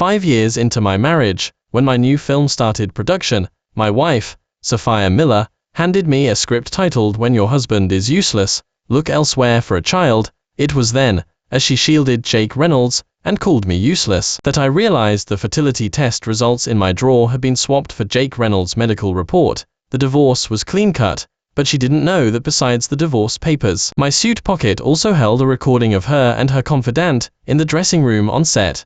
5 years into my marriage, when my new film started production, my wife, Sophia Miller, handed me a script titled "When Your Husband Is Useless, Look Elsewhere for a Child." It was then, as she shielded Jake Reynolds and called me useless, that I realized the fertility test results in my drawer had been swapped for Jake Reynolds' medical report. The divorce was clean-cut, but she didn't know that besides the divorce papers, my suit pocket also held a recording of her and her confidant in the dressing room on set.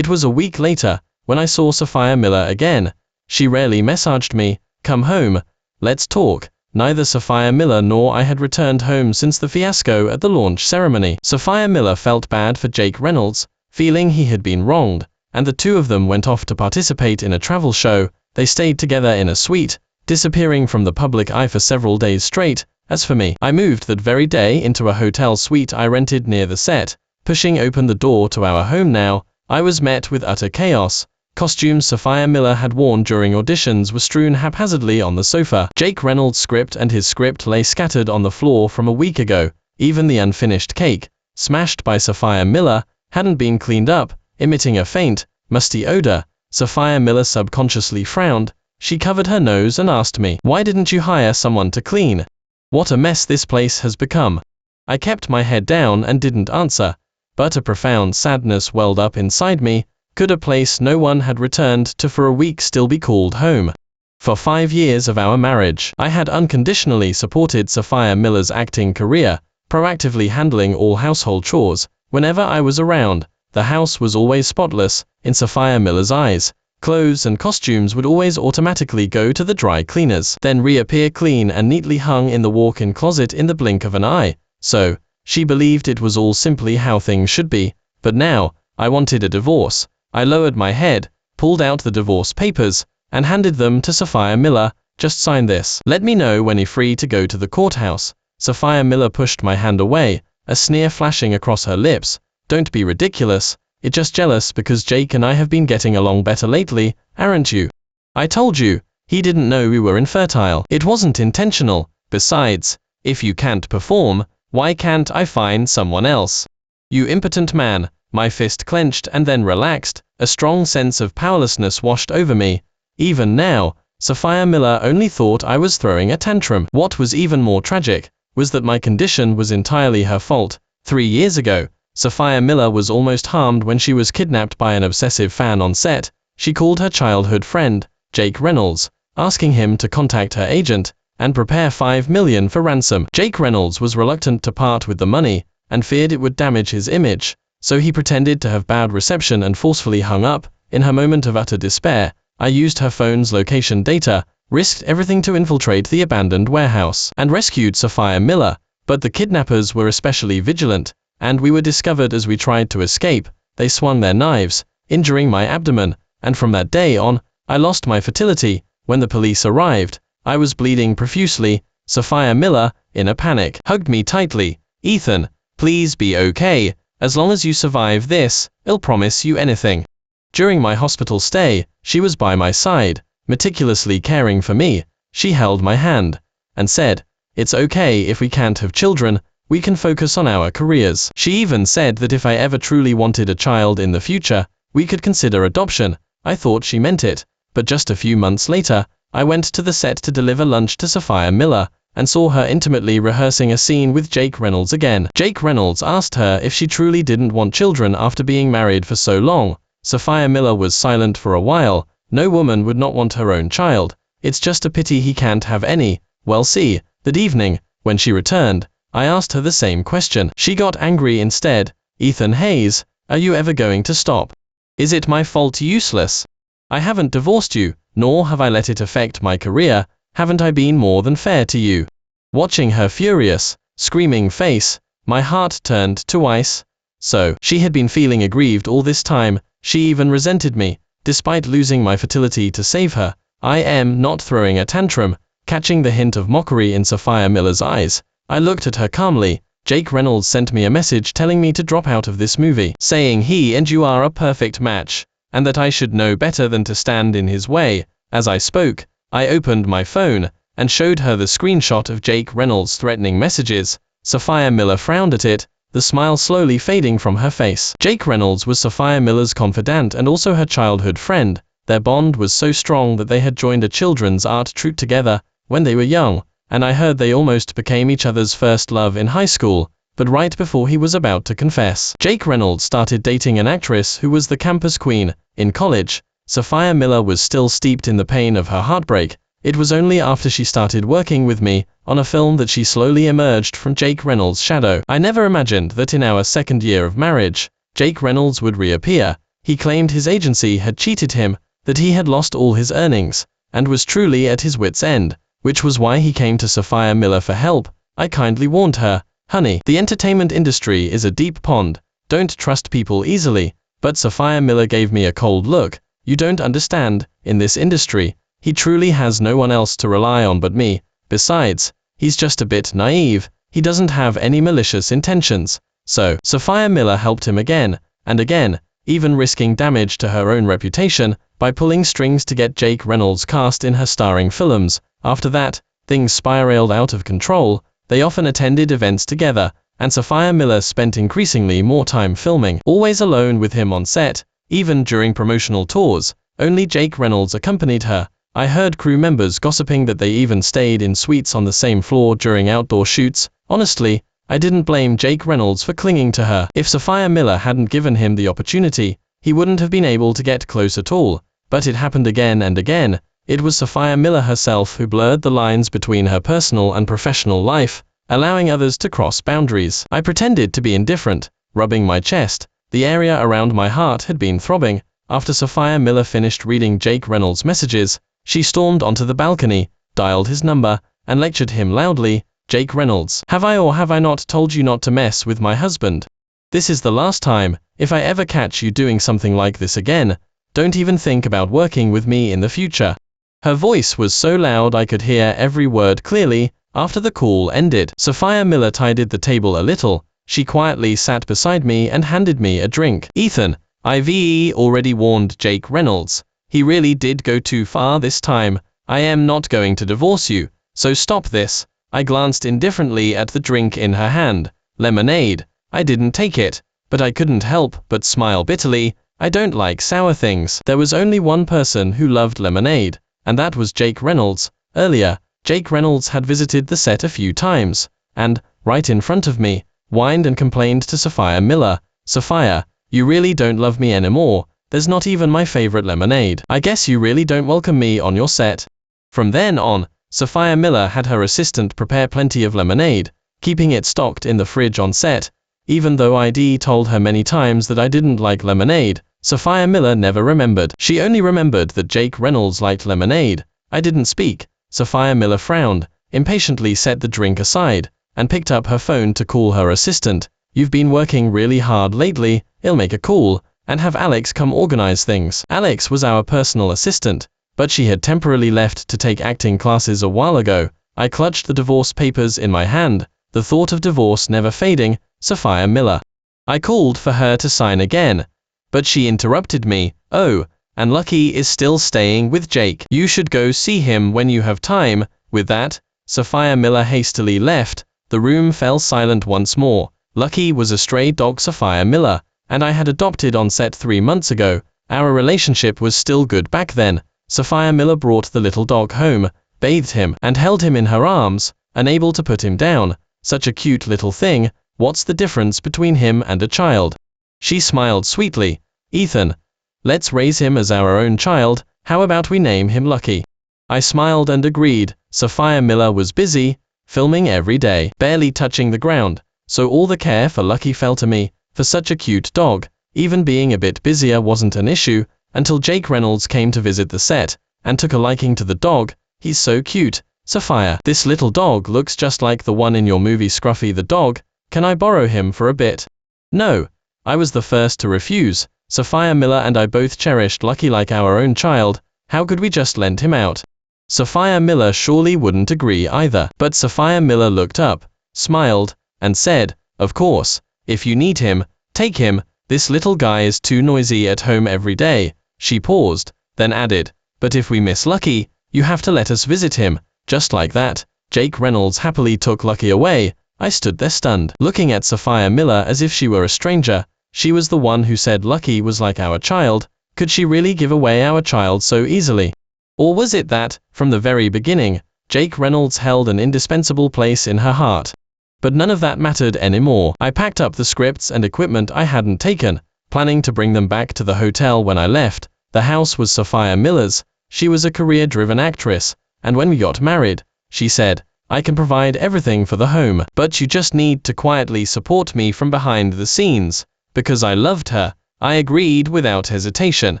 It was a week later, when I saw Sophia Miller again. She rarely messaged me, "Come home, let's talk." Neither Sophia Miller nor I had returned home since the fiasco at the launch ceremony. Sophia Miller felt bad for Jake Reynolds, feeling he had been wronged, and the two of them went off to participate in a travel show. They stayed together in a suite, disappearing from the public eye for several days straight. As for me, I moved that very day into a hotel suite I rented near the set. Pushing open the door to our home now, I was met with utter chaos. Costumes Sophia Miller had worn during auditions were strewn haphazardly on the sofa. Jake Reynolds' script and his script lay scattered on the floor from a week ago. Even the unfinished cake, smashed by Sophia Miller, hadn't been cleaned up, emitting a faint, musty odor. Sophia Miller subconsciously frowned. She covered her nose and asked me, "Why didn't you hire someone to clean? What a mess this place has become." I kept my head down and didn't answer, but a profound sadness welled up inside me. Could a place no one had returned to for a week still be called home? For 5 years of our marriage, I had unconditionally supported Sophia Miller's acting career, proactively handling all household chores. Whenever I was around, the house was always spotless. In Sophia Miller's eyes, clothes and costumes would always automatically go to the dry cleaners, then reappear clean and neatly hung in the walk-in closet in the blink of an eye. So, she believed it was all simply how things should be. But now, I wanted a divorce. I lowered my head, pulled out the divorce papers, and handed them to Sophia Miller. "Just sign this. Let me know when you're free to go to the courthouse." Sophia Miller pushed my hand away, a sneer flashing across her lips. "Don't be ridiculous. You're just jealous because Jake and I have been getting along better lately, aren't you? I told you, he didn't know we were infertile. It wasn't intentional. Besides, if you can't perform, why can't I find someone else? You impotent man." My fist clenched and then relaxed. A strong sense of powerlessness washed over me. Even now, Sophia Miller only thought I was throwing a tantrum. What was even more tragic was that my condition was entirely her fault. 3 years ago, Sophia Miller was almost harmed when she was kidnapped by an obsessive fan on set. She called her childhood friend, Jake Reynolds, asking him to contact her agent and prepare $5 million for ransom. Jake Reynolds was reluctant to part with the money and feared it would damage his image. So he pretended to have bad reception and forcefully hung up. In her moment of utter despair, I used her phone's location data, risked everything to infiltrate the abandoned warehouse, and rescued Sophia Miller. But the kidnappers were especially vigilant, and we were discovered as we tried to escape. They swung their knives, injuring my abdomen, and from that day on, I lost my fertility. When the police arrived, I was bleeding profusely. Sophia Miller, in a panic, hugged me tightly. "Ethan, please be okay. As long as you survive this, I'll promise you anything." During my hospital stay, she was by my side, meticulously caring for me. She held my hand and said, "It's okay if we can't have children, we can focus on our careers." She even said that if I ever truly wanted a child in the future, we could consider adoption. I thought she meant it, but just a few months later, I went to the set to deliver lunch to Sophia Miller, and saw her intimately rehearsing a scene with Jake Reynolds again. Jake Reynolds asked her if she truly didn't want children after being married for so long. Sophia Miller was silent for a while. No woman would not want her own child. "It's just a pity he can't have any." Well, see, that evening, when she returned, I asked her the same question. She got angry instead. "Ethan Hayes, are you ever going to stop? Is it my fault useless? I haven't divorced you, nor have I let it affect my career. Haven't I been more than fair to you?" Watching her furious, screaming face, my heart turned to ice. So, she had been feeling aggrieved all this time. She even resented me, despite losing my fertility to save her. I am not throwing a tantrum. Catching the hint of mockery in Sophia Miller's eyes, I looked at her calmly. "Jake Reynolds sent me a message telling me to drop out of this movie, saying he and you are a perfect match, and that I should know better than to stand in his way." As I spoke, I opened my phone and showed her the screenshot of Jake Reynolds' threatening messages. Sophia Miller frowned at it, the smile slowly fading from her face. Jake Reynolds was Sophia Miller's confidant and also her childhood friend. Their bond was so strong that they had joined a children's art troupe together when they were young, and I heard they almost became each other's first love in high school. But right before he was about to confess, Jake Reynolds started dating an actress who was the campus queen. In college, Sophia Miller was still steeped in the pain of her heartbreak. It was only after she started working with me on a film that she slowly emerged from Jake Reynolds' shadow. I never imagined that in our second year of marriage, Jake Reynolds would reappear. He claimed his agency had cheated him, that he had lost all his earnings, and was truly at his wit's end, which was why he came to Sophia Miller for help. I kindly warned her, "Honey, the entertainment industry is a deep pond. Don't trust people easily." But Sophia Miller gave me a cold look. "You don't understand, in this industry, he truly has no one else to rely on but me. Besides, he's just a bit naive. He doesn't have any malicious intentions." So, Sophia Miller helped him again and again, even risking damage to her own reputation by pulling strings to get Jake Reynolds cast in her starring films. After that, things spiraled out of control. They often attended events together, and Sophia Miller spent increasingly more time filming, always alone with him on set. Even during promotional tours, only Jake Reynolds accompanied her. I heard crew members gossiping that they even stayed in suites on the same floor during outdoor shoots. Honestly, I didn't blame Jake Reynolds for clinging to her. If Sophia Miller hadn't given him the opportunity, he wouldn't have been able to get close at all. But it happened again and again. It was Sophia Miller herself who blurred the lines between her personal and professional life, allowing others to cross boundaries. I pretended to be indifferent, rubbing my chest. The area around my heart had been throbbing. After Sophia Miller finished reading Jake Reynolds' messages, she stormed onto the balcony, dialed his number, and lectured him loudly. "Jake Reynolds, have I or have I not told you not to mess with my husband? This is the last time. If I ever catch you doing something like this again, don't even think about working with me in the future." Her voice was so loud I could hear every word clearly. After the call ended, Sophia Miller tidied the table a little. She quietly sat beside me and handed me a drink. "Ethan, I've already warned Jake Reynolds. He really did go too far this time. I am not going to divorce you, so stop this." I glanced indifferently at the drink in her hand. Lemonade. I didn't take it, but I couldn't help but smile bitterly. I don't like sour things. There was only one person who loved lemonade, and that was Jake Reynolds. Earlier, Jake Reynolds had visited the set a few times, and, right in front of me, whined and complained to Sophia Miller, "Sophia, you really don't love me anymore. There's not even my favorite lemonade. I guess you really don't welcome me on your set." From then on, Sophia Miller had her assistant prepare plenty of lemonade, keeping it stocked in the fridge on set. Even though I'd told her many times that I didn't like lemonade, Sophia Miller never remembered. She only remembered that Jake Reynolds liked lemonade. I didn't speak. Sophia Miller frowned, impatiently set the drink aside, and picked up her phone to call her assistant. "You've been working really hard lately. I'll make a call and have Alex come organize things." Alex was our personal assistant, but she had temporarily left to take acting classes a while ago. I clutched the divorce papers in my hand, the thought of divorce never fading. Sophia Miller. I called for her to sign again, but she interrupted me. "Oh, and Lucky is still staying with Jake. You should go see him when you have time." With that, Sophia Miller hastily left. The room fell silent once more. Lucky was a stray dog Sophia Miller, and I had adopted on set 3 months ago. Our relationship was still good back then. Sophia Miller brought the little dog home, bathed him, and held him in her arms, unable to put him down. Such a cute little thing. What's the difference between him and a child? She smiled sweetly. "Ethan, let's raise him as our own child. How about we name him Lucky?" I smiled and agreed. Sophia Miller was busy, filming every day, barely touching the ground, so all the care for Lucky fell to me. For such a cute dog, even being a bit busier wasn't an issue, until Jake Reynolds came to visit the set, and took a liking to the dog. "He's so cute. Sophia, this little dog looks just like the one in your movie Scruffy the dog. Can I borrow him for a bit?" No. I was the first to refuse. Sophia Miller and I both cherished Lucky like our own child. How could we just lend him out? Sophia Miller surely wouldn't agree either. But Sophia Miller looked up, smiled, and said, "Of course, if you need him, take him. This little guy is too noisy at home every day." She paused, then added, "But if we miss Lucky, you have to let us visit him." Just like that, Jake Reynolds happily took Lucky away. I stood there stunned, looking at Sophia Miller as if she were a stranger. She was the one who said Lucky was like our child. Could she really give away our child so easily? Or was it that, from the very beginning, Jake Reynolds held an indispensable place in her heart? But none of that mattered anymore. I packed up the scripts and equipment I hadn't taken, planning to bring them back to the hotel when I left. The house was Sophia Miller's. She was a career-driven actress, and when we got married, she said, "I can provide everything for the home, but you just need to quietly support me from behind the scenes." Because I loved her, I agreed without hesitation,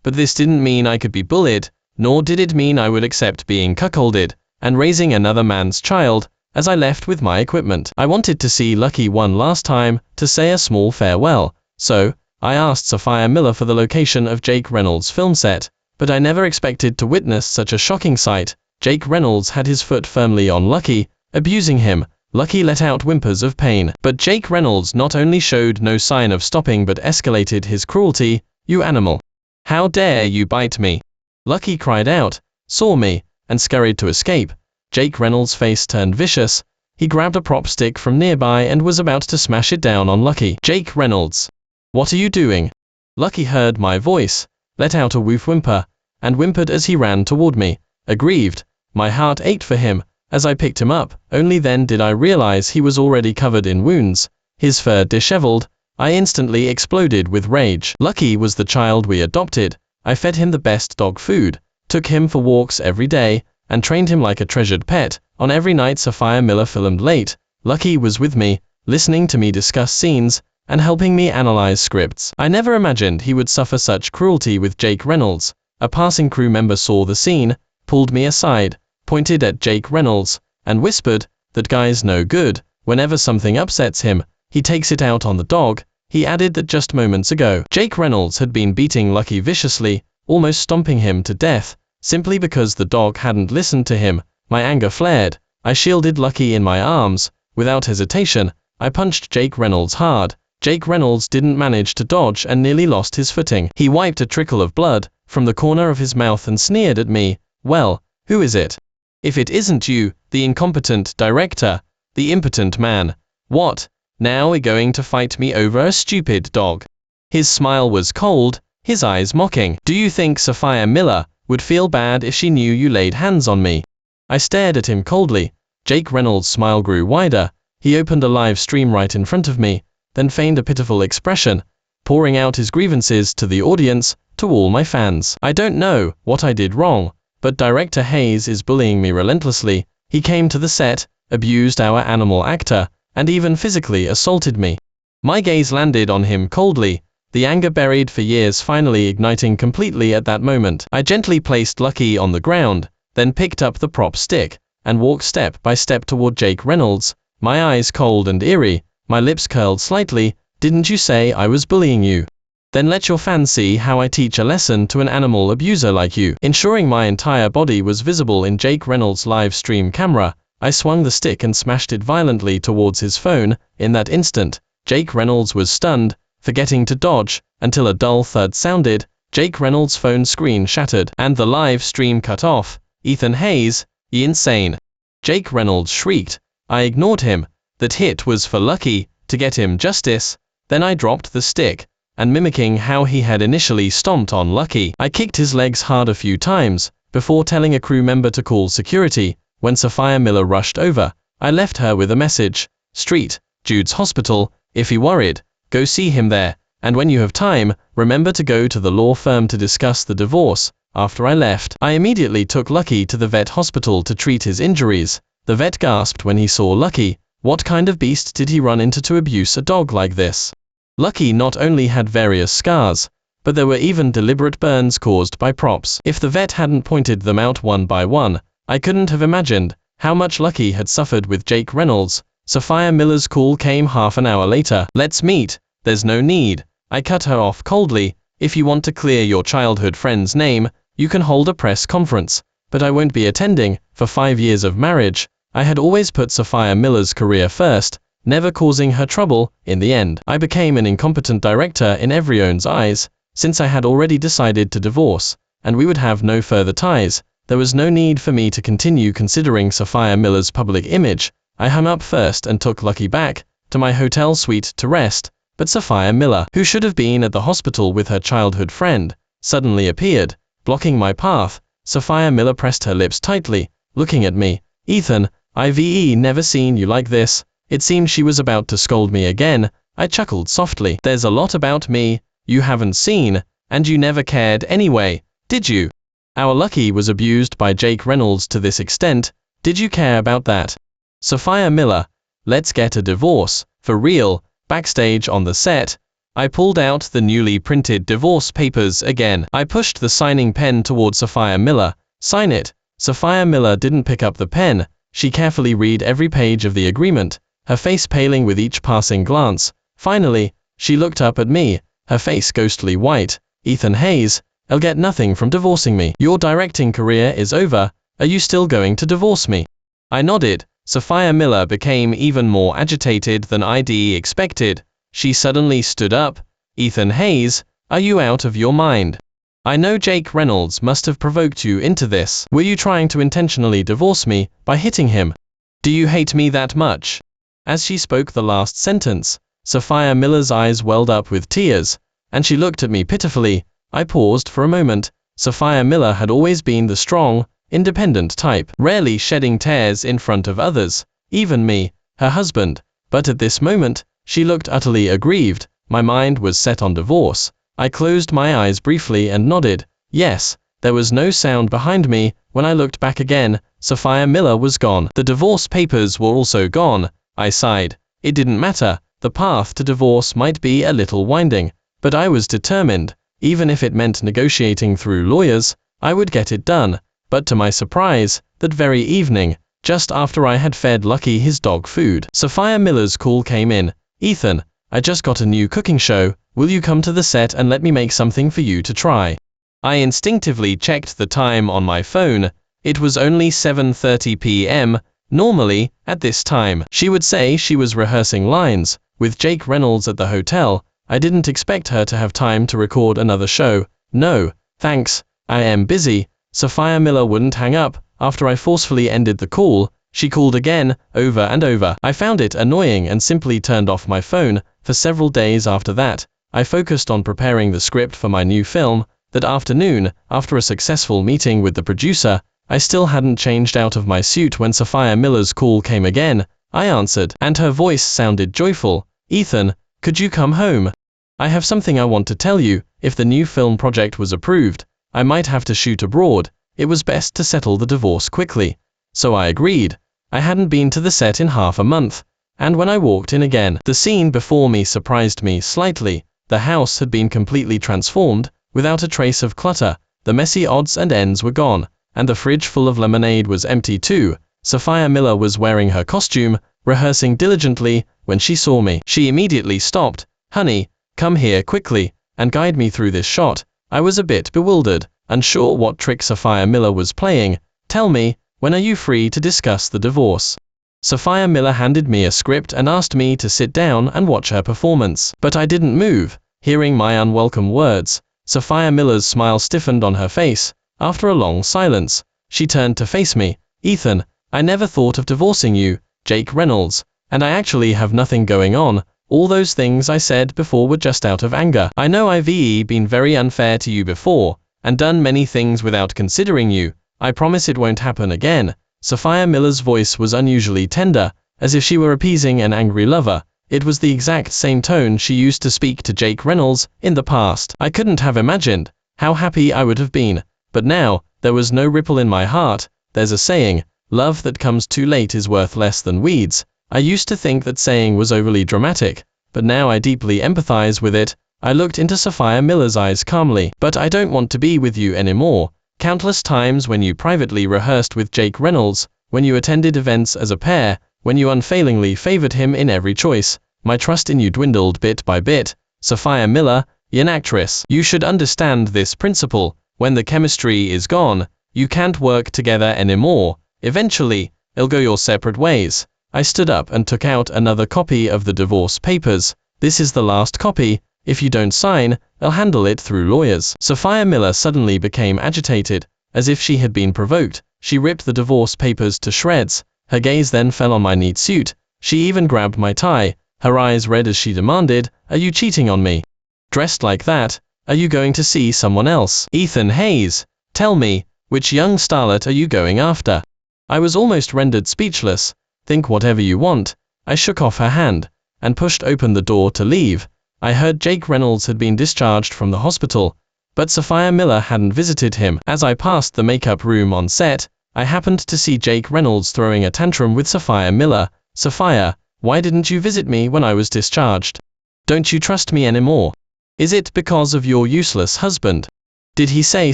but this didn't mean I could be bullied, nor did it mean I would accept being cuckolded and raising another man's child. As I left with my equipment, I wanted to see Lucky one last time, to say a small farewell, so I asked Sophia Miller for the location of Jake Reynolds' film set, but I never expected to witness such a shocking sight. Jake Reynolds had his foot firmly on Lucky, abusing him. Lucky let out whimpers of pain, but Jake Reynolds not only showed no sign of stopping but escalated his cruelty. "You animal! How dare you bite me?" Lucky cried out, saw me, and scurried to escape. Jake Reynolds' face turned vicious. He grabbed a prop stick from nearby and was about to smash it down on Lucky. "Jake Reynolds! What are you doing?" Lucky heard my voice, let out a woof whimper, and whimpered as he ran toward me. Aggrieved, my heart ached for him. As I picked him up, only then did I realize he was already covered in wounds, his fur disheveled. I instantly exploded with rage. Lucky was the child we adopted. I fed him the best dog food, took him for walks every day, and trained him like a treasured pet. On every night Sophia Miller filmed late, Lucky was with me, listening to me discuss scenes, and helping me analyze scripts. I never imagined he would suffer such cruelty with Jake Reynolds. A passing crew member saw the scene, pulled me aside, pointed at Jake Reynolds, and whispered, "That guy's no good. Whenever something upsets him, he takes it out on the dog." He added that just moments ago, Jake Reynolds had been beating Lucky viciously, almost stomping him to death, simply because the dog hadn't listened to him. My anger flared. I shielded Lucky in my arms. Without hesitation, I punched Jake Reynolds hard. Jake Reynolds didn't manage to dodge and nearly lost his footing. He wiped a trickle of blood from the corner of his mouth and sneered at me. "Well, who is it? If it isn't you, the incompetent director, the impotent man. What, now you're going to fight me over a stupid dog?" His smile was cold, his eyes mocking. "Do you think Sophia Miller would feel bad if she knew you laid hands on me?" I stared at him coldly. Jake Reynolds' smile grew wider. He opened a live stream right in front of me, then feigned a pitiful expression, pouring out his grievances to the audience, to all my fans. "I don't know what I did wrong, but Director Hayes is bullying me relentlessly. He came to the set, abused our animal actor, and even physically assaulted me." My gaze landed on him coldly, the anger buried for years finally igniting completely at that moment. I gently placed Lucky on the ground, then picked up the prop stick, and walked step by step toward Jake Reynolds, my eyes cold and eerie, my lips curled slightly. "Didn't you say I was bullying you? Then let your fans see how I teach a lesson to an animal abuser like you." Ensuring my entire body was visible in Jake Reynolds' live stream camera, I swung the stick and smashed it violently towards his phone. In that instant, Jake Reynolds was stunned, forgetting to dodge, until a dull thud sounded. Jake Reynolds' phone screen shattered, and the live stream cut off. "Ethan Hayes, you insane!" Jake Reynolds shrieked. I ignored him. That hit was for Lucky, to get him justice. Then I dropped the stick, and mimicking how he had initially stomped on Lucky, I kicked his legs hard a few times, before telling a crew member to call security. When Sophia Miller rushed over, I left her with a message: "Street, Jude's hospital, if you're worried, go see him there, and when you have time, remember to go to the law firm to discuss the divorce." After I left, I immediately took Lucky to the vet hospital to treat his injuries. The vet gasped when he saw Lucky. What kind of beast did he run into to abuse a dog like this? Lucky not only had various scars, but there were even deliberate burns caused by props. If the vet hadn't pointed them out one by one, I couldn't have imagined how much Lucky had suffered with Jake Reynolds. Sophia Miller's call came half an hour later. "Let's meet." "There's no need." I cut her off coldly. "If you want to clear your childhood friend's name, you can hold a press conference, but I won't be attending." For 5 years of marriage, I had always put Sophia Miller's career first, never causing her trouble. In the end, I became an incompetent director in everyone's eyes. Since I had already decided to divorce, and we would have no further ties, there was no need for me to continue considering Sophia Miller's public image. I hung up first and took Lucky back to my hotel suite to rest, but Sophia Miller, who should have been at the hospital with her childhood friend, suddenly appeared, blocking my path. Sophia Miller pressed her lips tightly, looking at me. Ethan, I've never seen you like this. It seemed she was about to scold me again. I chuckled softly. There's a lot about me you haven't seen, and you never cared anyway, did you? Our Lucky was abused by Jake Reynolds to this extent. Did you care about that? Sophia Miller, let's get a divorce, for real. Backstage on the set, I pulled out the newly printed divorce papers again. I pushed the signing pen towards Sophia Miller. Sign it. Sophia Miller didn't pick up the pen. She carefully read every page of the agreement, her face paling with each passing glance. Finally, she looked up at me, her face ghostly white. Ethan Hayes, I'll get nothing from divorcing me. Your directing career is over. Are you still going to divorce me? I nodded. Sophia Miller became even more agitated than I'd expected. She suddenly stood up. Ethan Hayes, are you out of your mind? I know Jake Reynolds must have provoked you into this. Were you trying to intentionally divorce me by hitting him? Do you hate me that much? As she spoke the last sentence, Sophia Miller's eyes welled up with tears, and she looked at me pitifully. I paused for a moment. Sophia Miller had always been the strong, independent type, rarely shedding tears in front of others, even me, her husband. But at this moment, she looked utterly aggrieved. My mind was set on divorce. I closed my eyes briefly and nodded. Yes. There was no sound behind me. When I looked back again, Sophia Miller was gone. The divorce papers were also gone. I sighed. It didn't matter. The path to divorce might be a little winding, but I was determined. Even if it meant negotiating through lawyers, I would get it done. But to my surprise, that very evening, just after I had fed Lucky his dog food, Sophia Miller's call came in. Ethan, I just got a new cooking show. Will you come to the set and let me make something for you to try? I instinctively checked the time on my phone. It was only 7:30 p.m. Normally, at this time, she would say she was rehearsing lines. With Jake Reynolds at the hotel, I didn't expect her to have time to record another show. No, thanks, I am busy. Sophia Miller wouldn't hang up. After I forcefully ended the call, she called again, over and over. I found it annoying and simply turned off my phone. For several days after that, I focused on preparing the script for my new film. That afternoon, after a successful meeting with the producer, I still hadn't changed out of my suit when Sophia Miller's call came again. I answered, and her voice sounded joyful. Ethan, could you come home? I have something I want to tell you. If the new film project was approved, I might have to shoot abroad. It was best to settle the divorce quickly. So I agreed. I hadn't been to the set in half a month, and when I walked in again, the scene before me surprised me slightly. The house had been completely transformed, without a trace of clutter. The messy odds and ends were gone, and the fridge full of lemonade was empty too. Sophia Miller was wearing her costume, rehearsing diligently. When she saw me, she immediately stopped. Honey, come here quickly, and guide me through this shot. I was a bit bewildered, unsure what trick Sophia Miller was playing. Tell me, when are you free to discuss the divorce? Sophia Miller handed me a script and asked me to sit down and watch her performance. But I didn't move. Hearing my unwelcome words, Sophia Miller's smile stiffened on her face. After a long silence, she turned to face me. Ethan, I never thought of divorcing you, Jake Reynolds, and I actually have nothing going on. All those things I said before were just out of anger. I know I've been very unfair to you before, and done many things without considering you. I promise it won't happen again. Sophia Miller's voice was unusually tender, as if she were appeasing an angry lover. It was the exact same tone she used to speak to Jake Reynolds in the past. I couldn't have imagined how happy I would have been. But now, there was no ripple in my heart. There's a saying, love that comes too late is worth less than weeds. I used to think that saying was overly dramatic, but now I deeply empathize with it. I looked into Sophia Miller's eyes calmly. But I don't want to be with you anymore. Countless times when you privately rehearsed with Jake Reynolds, when you attended events as a pair, when you unfailingly favored him in every choice, my trust in you dwindled bit by bit. Sophia Miller, an actress. You should understand this principle. When the chemistry is gone, you can't work together anymore. Eventually, you'll go your separate ways. I stood up and took out another copy of the divorce papers. This is the last copy. If you don't sign, I'll handle it through lawyers. Sophia Miller suddenly became agitated, as if she had been provoked. She ripped the divorce papers to shreds. Her gaze then fell on my neat suit. She even grabbed my tie, her eyes red as she demanded, "Are you cheating on me? Dressed like that, are you going to see someone else?" Ethan Hayes, tell me, which young starlet are you going after? I was almost rendered speechless. Think whatever you want. I shook off her hand, and pushed open the door to leave. I heard Jake Reynolds had been discharged from the hospital, but Sophia Miller hadn't visited him. As I passed the makeup room on set, I happened to see Jake Reynolds throwing a tantrum with Sophia Miller. "Sophia, why didn't you visit me when I was discharged? Don't you trust me anymore? Is it because of your useless husband? Did he say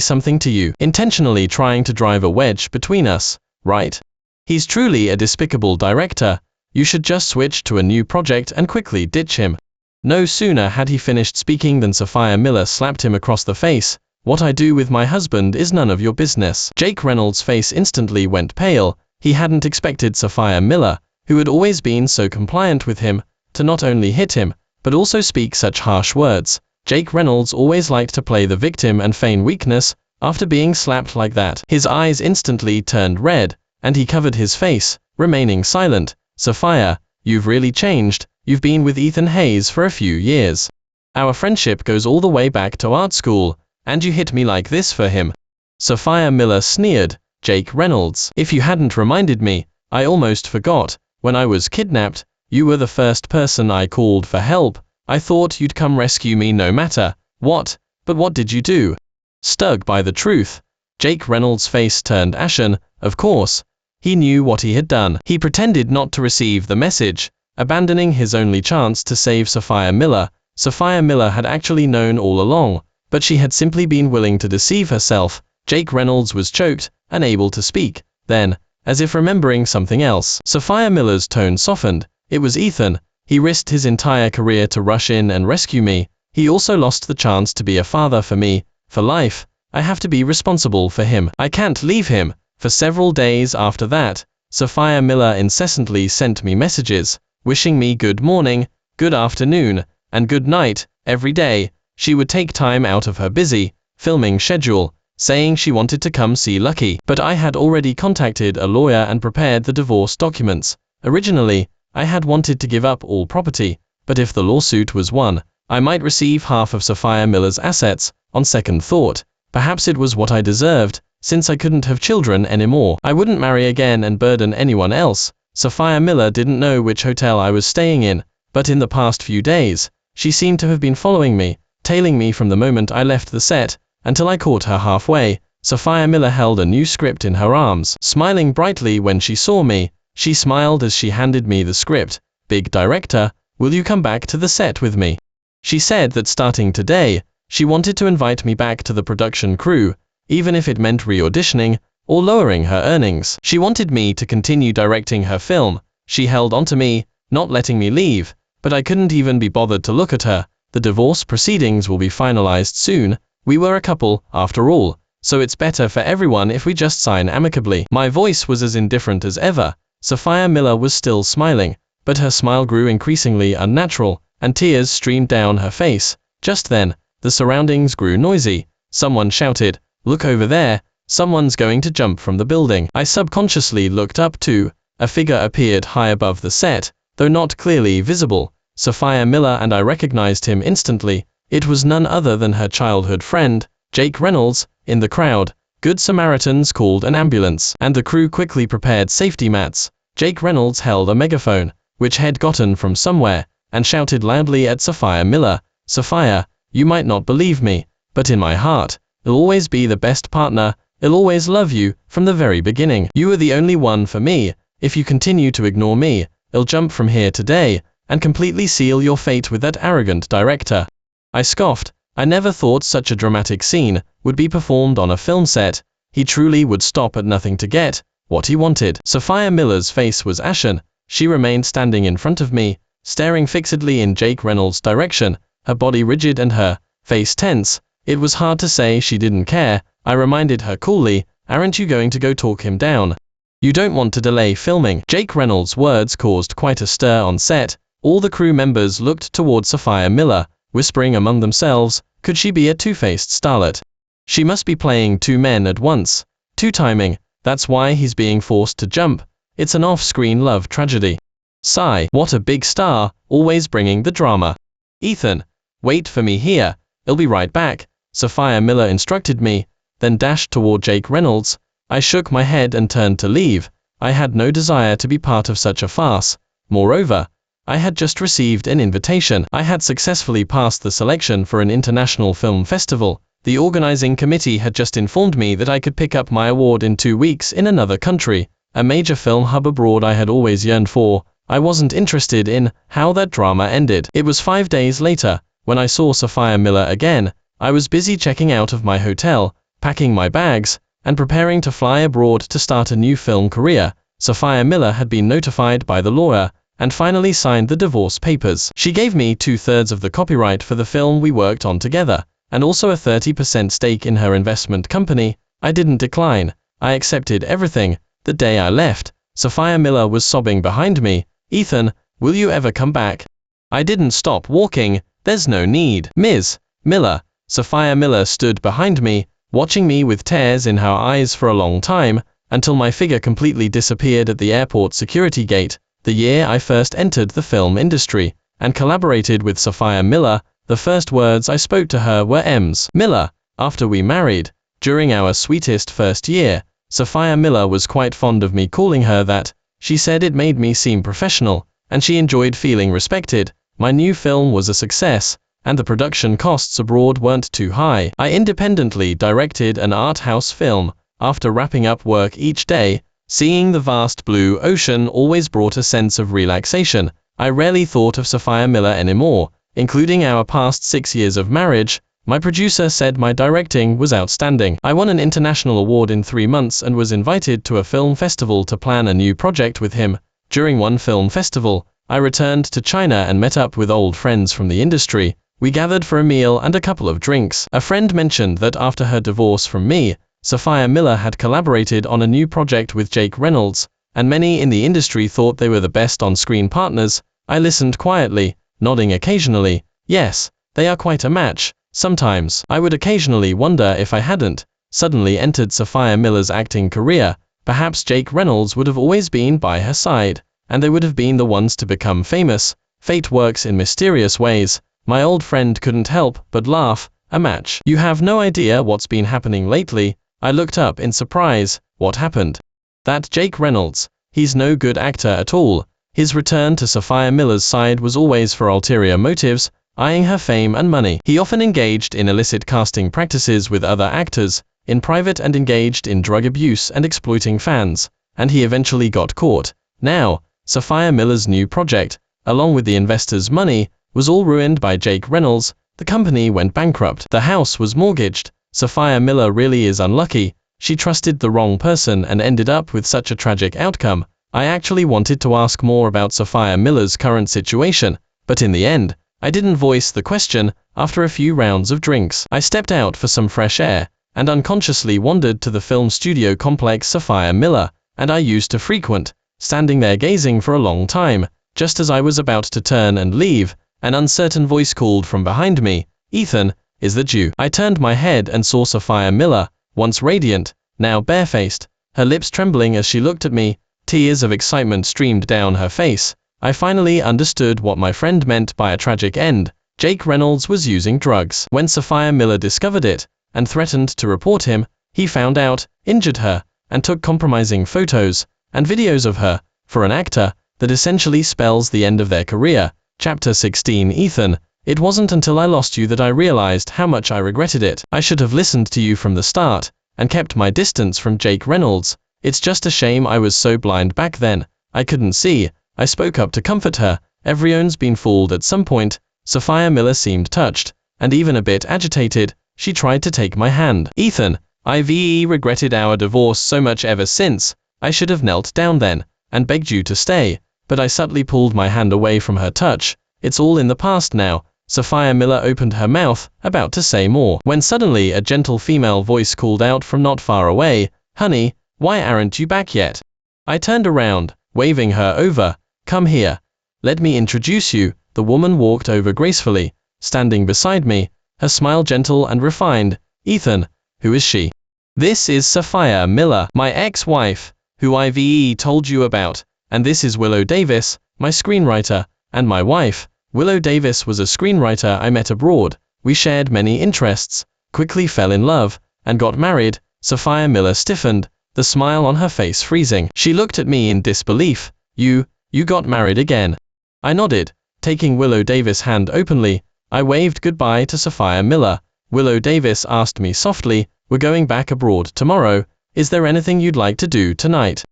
something to you, intentionally trying to drive a wedge between us, right? He's truly a despicable director. You should just switch to a new project and quickly ditch him." No sooner had he finished speaking than Sophia Miller slapped him across the face. "What I do with my husband is none of your business." Jake Reynolds' face instantly went pale. He hadn't expected Sophia Miller, who had always been so compliant with him, to not only hit him, but also speak such harsh words. Jake Reynolds always liked to play the victim and feign weakness. After being slapped like that, his eyes instantly turned red, and he covered his face, remaining silent. "Sophia, you've really changed. You've been with Ethan Hayes for a few years. Our friendship goes all the way back to art school, and you hit me like this for him." Sophia Miller sneered. "Jake Reynolds, if you hadn't reminded me, I almost forgot. When I was kidnapped, you were the first person I called for help. I thought you'd come rescue me no matter what, but what did you do?" Stuck by the truth, Jake Reynolds' face turned ashen. Of course, he knew what he had done. He pretended not to receive the message, abandoning his only chance to save Sophia Miller. Sophia Miller had actually known all along, but she had simply been willing to deceive herself. Jake Reynolds was choked, unable to speak. Then, as if remembering something else, Sophia Miller's tone softened. "It was Ethan. He risked his entire career to rush in and rescue me. He also lost the chance to be a father for me, for life. I have to be responsible for him. I can't leave him." For several days after that, Sophia Miller incessantly sent me messages, wishing me good morning, good afternoon, and good night. Every day, she would take time out of her busy filming schedule, saying she wanted to come see Lucky. But I had already contacted a lawyer and prepared the divorce documents. Originally, I had wanted to give up all property, but if the lawsuit was won, I might receive half of Sophia Miller's assets. On second thought, perhaps it was what I deserved. Since I couldn't have children anymore, I wouldn't marry again and burden anyone else. Sophia Miller didn't know which hotel I was staying in, but in the past few days, she seemed to have been following me, tailing me from the moment I left the set, until I caught her halfway. Sophia Miller held a new script in her arms, smiling brightly when she saw me. She smiled as she handed me the script. "Big director, will you come back to the set with me?" She said that starting today, she wanted to invite me back to the production crew, even if it meant re-auditioning, or lowering her earnings. She wanted me to continue directing her film. She held onto me, not letting me leave, but I couldn't even be bothered to look at her. "The divorce proceedings will be finalized soon. We were a couple, after all, so it's better for everyone if we just sign amicably." My voice was as indifferent as ever. Sophia Miller was still smiling, but her smile grew increasingly unnatural, and tears streamed down her face. Just then, the surroundings grew noisy. Someone shouted, "Look over there, someone's going to jump from the building." I subconsciously looked up too. A figure appeared high above the set, though not clearly visible. Sophia Miller, and I recognized him instantly. It was none other than her childhood friend, Jake Reynolds. In the crowd, Good Samaritans called an ambulance, and the crew quickly prepared safety mats. Jake Reynolds held a megaphone, which he'd gotten from somewhere, and shouted loudly at Sophia Miller, "Sophia, you might not believe me, but in my heart, I'll always be the best partner. I'll always love you, from the very beginning. You are the only one for me. If you continue to ignore me, I'll jump from here today, and completely seal your fate with that arrogant director." I scoffed. I never thought such a dramatic scene would be performed on a film set. He truly would stop at nothing to get what he wanted. Sophia Miller's face was ashen. She remained standing in front of me, staring fixedly in Jake Reynolds' direction, her body rigid and her face tense. It was hard to say she didn't care. I reminded her coolly, "Aren't you going to go talk him down? You don't want to delay filming." Jake Reynolds' words caused quite a stir on set. All the crew members looked toward Sophia Miller, whispering among themselves, could she be a two-faced starlet? She must be playing two men at once. Two-timing, that's why he's being forced to jump. It's an off-screen love tragedy. Sigh. What a big star, always bringing the drama. Ethan, wait for me here, I'll be right back, Sophia Miller instructed me, then dashed toward Jake Reynolds. I shook my head and turned to leave. I had no desire to be part of such a farce. Moreover, I had just received an invitation. I had successfully passed the selection for an international film festival. The organizing committee had just informed me that I could pick up my award in 2 weeks in another country, a major film hub abroad I had always yearned for. I wasn't interested in how that drama ended. It was 5 days later, when I saw Sophia Miller again. I was busy checking out of my hotel, packing my bags, and preparing to fly abroad to start a new film career. Sophia Miller had been notified by the lawyer, and finally signed the divorce papers. She gave me 2/3 of the copyright for the film we worked on together, and also a 30% stake in her investment company. I didn't decline. I accepted everything. The day I left, Sophia Miller was sobbing behind me. Ethan, will you ever come back? I didn't stop walking. There's no need. Ms. Miller. Sophia Miller stood behind me, watching me with tears in her eyes for a long time, until my figure completely disappeared at the airport security gate. The year I first entered the film industry, and collaborated with Sophia Miller, the first words I spoke to her were Ms. Miller. After we married, during our sweetest first year, Sophia Miller was quite fond of me calling her that. She said it made me seem professional, and she enjoyed feeling respected. My new film was a success, and the production costs abroad weren't too high. I independently directed an art house film. After wrapping up work each day, seeing the vast blue ocean always brought a sense of relaxation. I rarely thought of Sophia Miller anymore, including our past 6 years of marriage. My producer said my directing was outstanding. I won an international award in 3 months and was invited to a film festival to plan a new project with him. During one film festival, I returned to China and met up with old friends from the industry. We gathered for a meal and a couple of drinks. A friend mentioned that after her divorce from me, Sophia Miller had collaborated on a new project with Jake Reynolds, and many in the industry thought they were the best on-screen partners. I listened quietly, nodding occasionally. Yes, they are quite a match. Sometimes, I would occasionally wonder if I hadn't suddenly entered Sophia Miller's acting career, perhaps Jake Reynolds would have always been by her side, and they would have been the ones to become famous. Fate works in mysterious ways. My old friend couldn't help but laugh. A match. You have no idea what's been happening lately. I looked up in surprise. What happened? That Jake Reynolds. He's no good actor at all. His return to Sophia Miller's side was always for ulterior motives, eyeing her fame and money. He often engaged in illicit casting practices with other actors, in private, and engaged in drug abuse and exploiting fans, and he eventually got caught. Now, Sophia Miller's new project, along with the investors' money, was all ruined by Jake Reynolds. The company went bankrupt. The house was mortgaged. Sophia Miller really is unlucky. She trusted the wrong person and ended up with such a tragic outcome. I actually wanted to ask more about Sophia Miller's current situation, but in the end, I didn't voice the question. After a few rounds of drinks, I stepped out for some fresh air, and unconsciously wandered to the film studio complex Sophia Miller, and I used to frequent, standing there gazing for a long time. Just as I was about to turn and leave, an uncertain voice called from behind me, "Ethan, is that you?" I turned my head and saw Sophia Miller, once radiant, now barefaced, her lips trembling as she looked at me. Tears of excitement streamed down her face. I finally understood what my friend meant by a tragic end. Jake Reynolds was using drugs. When Sophia Miller discovered it, and threatened to report him, he found out, injured her, and took compromising photos and videos of her. For an actor, that essentially spells the end of their career. Chapter 16. Ethan, it wasn't until I lost you that I realized how much I regretted it. I should have listened to you from the start, and kept my distance from Jake Reynolds. It's just a shame I was so blind back then. I couldn't see. I spoke up to comfort her. Everyone's been fooled at some point. Sophia Miller seemed touched, and even a bit agitated. She tried to take my hand. Ethan, I've regretted our divorce so much ever since. I should have knelt down then, and begged you to stay, but I subtly pulled my hand away from her touch. It's all in the past now. Sophia Miller opened her mouth, about to say more, when suddenly a gentle female voice called out from not far away, "Honey, why aren't you back yet?" I turned around, waving her over. "Come here. Let me introduce you." The woman walked over gracefully, standing beside me, her smile gentle and refined. "Ethan, who is she?" "This is Sophia Miller, my ex-wife, who I've told you about, and this is Willow Davis, my screenwriter, and my wife. Willow Davis was a screenwriter I met abroad. We shared many interests, quickly fell in love, and got married. Sophia Miller stiffened, the smile on her face freezing. She looked at me in disbelief. You got married again? I nodded, taking Willow Davis' hand openly. I waved goodbye to Sophia Miller. Willow Davis asked me softly, we're going back abroad tomorrow. Is there anything you'd like to do tonight?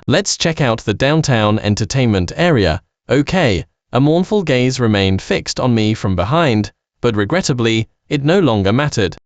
Let's check out the downtown entertainment area. Okay. A mournful gaze remained fixed on me from behind, but regrettably, it no longer mattered.